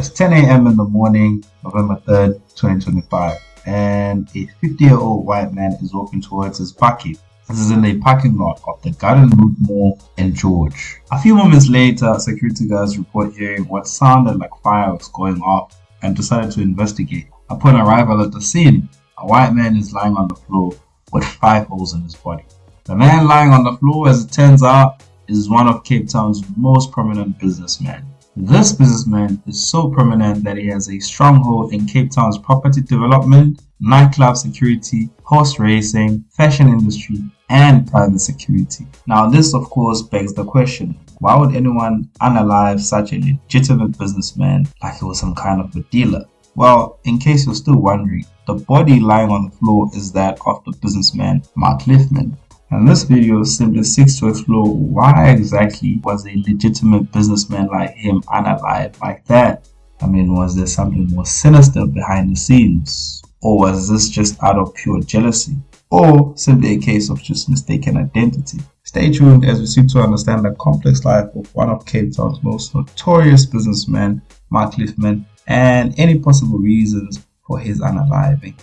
It's 10 a.m. in the morning, November 3rd, 2025, and a 50-year-old white man is walking towards his parking. This is in the parking lot of the Garden Route Mall in George. A few moments later, security guards report hearing what sounded like fireworks going off and decided to investigate. Upon arrival at the scene, a white man is lying on the floor with 5 holes in his body. The man lying on the floor, as it turns out, is one of Cape Town's most prominent businessmen. This businessman is so prominent that he has a stronghold in Cape Town's property development, nightclub security, horse racing, fashion industry, and private security. Now this of course begs the question, why would anyone unalive such a legitimate businessman like he was some kind of a dealer? Well, in case you're still wondering, the body lying on the floor is that of the businessman Lifman. And this video simply seeks to explore why exactly was a legitimate businessman like him unalive like that? I mean, was there something more sinister behind the scenes? Or was this just out of pure jealousy? Or simply a case of just mistaken identity? Stay tuned as we seek to understand the complex life of one of Cape Town's most notorious businessmen, Lifman, and any possible reasons for his unaliving.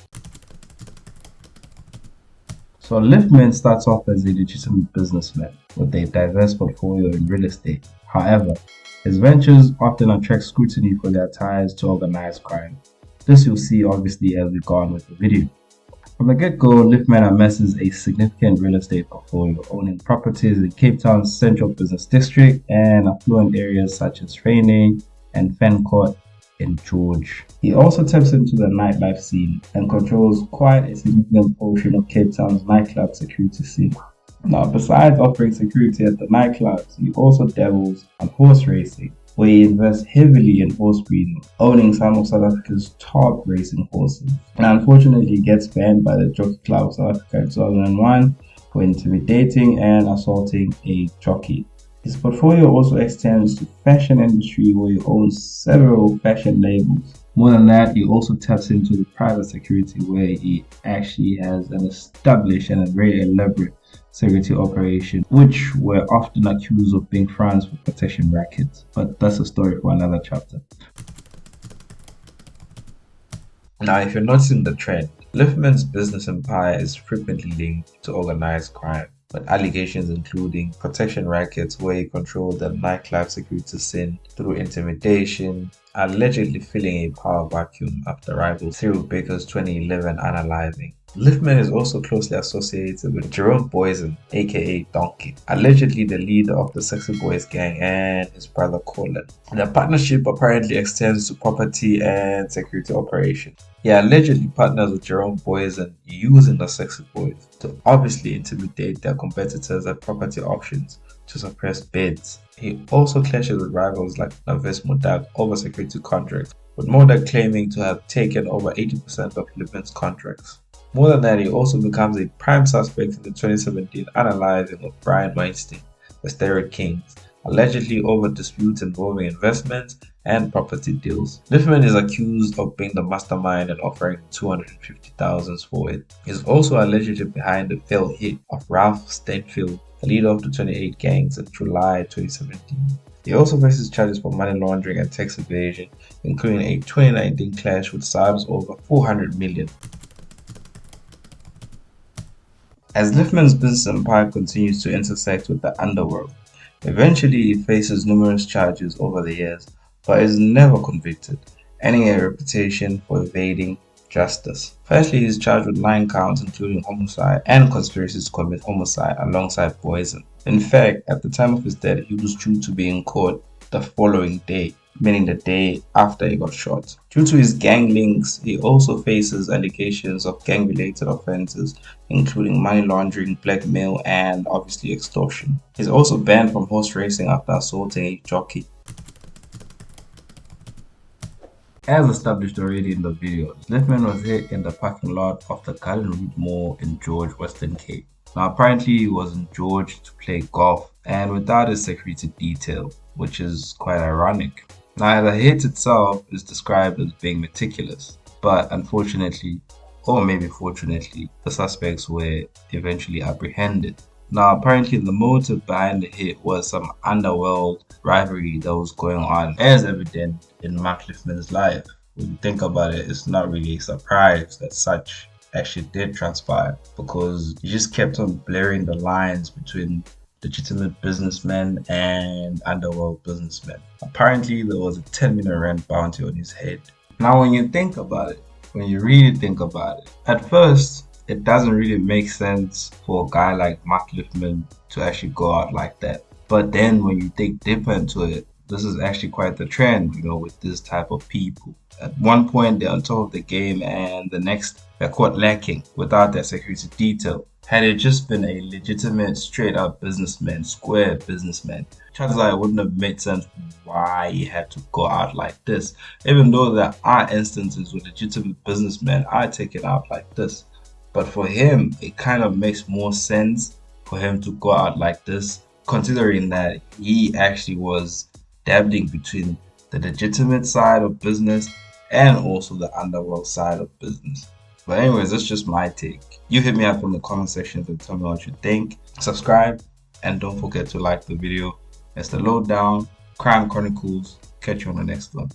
So Lifman starts off as a legitimate businessman with a diverse portfolio in real estate. However, his ventures often attract scrutiny for their ties to organized crime. This you'll see obviously as we go on with the video. From the get-go, Lifman amasses a significant real estate portfolio, owning properties in Cape Town's central business district and affluent areas such as Training and Fencourt in George. He also taps into the nightlife scene and controls quite a significant portion of Cape Town's nightclub security scene. Now, besides offering security at the nightclubs, he also dabbles on horse racing, where he invests heavily in horse breeding, owning some of South Africa's top racing horses. And unfortunately, he gets banned by the Jockey Club of South Africa in 2001 for intimidating and assaulting a jockey. His portfolio also extends to fashion industry, where he owns several fashion labels. More than that, he also taps into the private security, where he actually has an established and a very elaborate security operation, which were often accused of being fronts for protection rackets. But that's a story for another chapter. Now, if you're noticing the trend, Lifman's business empire is frequently linked to organized crime, with allegations including protection rackets, where he controlled the nightclub security scene through intimidation, allegedly filling a power vacuum after rival Cyril Baker's 2011 unaliving. Lifman is also closely associated with Jerome Boysen, aka Donkey, allegedly the leader of the Sexy Boys gang, and his brother Colin. Their partnership apparently extends to property and security operations. He allegedly partners with Jerome Boysen using the Sexy Boys to obviously intimidate their competitors at property auctions to suppress bids. He also clashes with rivals like Navis Modak over security contracts, with Modak claiming to have taken over 80% of Lifman's contracts. More than that, he also becomes a prime suspect in the 2017 unaliving of Brian Weinstein, the Steroid Kings, allegedly over disputes involving investments and property deals. Lifman is accused of being the mastermind and offering $250,000 for it. He is also allegedly behind the failed hit of Ralph Stanfield, the leader of the 28 gangs, in July 2017. He also faces charges for money laundering and tax evasion, including a 2019 clash with SARS over $400 million. As Lifman's business empire continues to intersect with the underworld, eventually he faces numerous charges over the years, but is never convicted, earning a reputation for evading justice. Firstly, he is charged with 9 counts, including homicide and conspiracy to commit homicide alongside Boysen. In fact, at the time of his death, he was due to be in court the following day, meaning the day after he got shot. Due to his gang links, he also faces allegations of gang-related offenses, including money laundering, blackmail, and obviously extortion. He's also banned from horse racing after assaulting a jockey. As established already in the video, Lifman was hit in the parking lot of the Garden Route Mall in George, Western Cape. Now apparently he was in George to play golf and without his security detail, which is quite ironic. Now the hit itself is described as being meticulous, but unfortunately, or maybe fortunately, the suspects were eventually apprehended. Now, apparently, the motive behind the hit was some underworld rivalry that was going on, as evident in Lifman's life. When you think about it, it's not really a surprise that such actually did transpire because he just kept on blurring the lines between legitimate businessmen and underworld businessmen. Apparently, there was a 10-minute rent bounty on his head. Now, when you think about it, when you really think about it, at first, it doesn't really make sense for a guy like Mark Lifman to actually go out like that. But then when you dig deeper into it, this is actually quite the trend, with this type of people. At one point, they're on top of the game, and the next, they're caught lacking without that security detail. Had it just been a legitimate, straight up businessman, square businessman, chances are it wouldn't have made sense why he had to go out like this. Even though there are instances where legitimate businessmen are taken out like this. But for him, it kind of makes more sense for him to go out like this, considering that he actually was dabbling between the legitimate side of business and also the underworld side of business. But anyways, that's just my take. You hit me up in the comment section and tell me what you think. Subscribe and don't forget to like the video. It's the Lowdown Crime Chronicles. Catch you on the next one.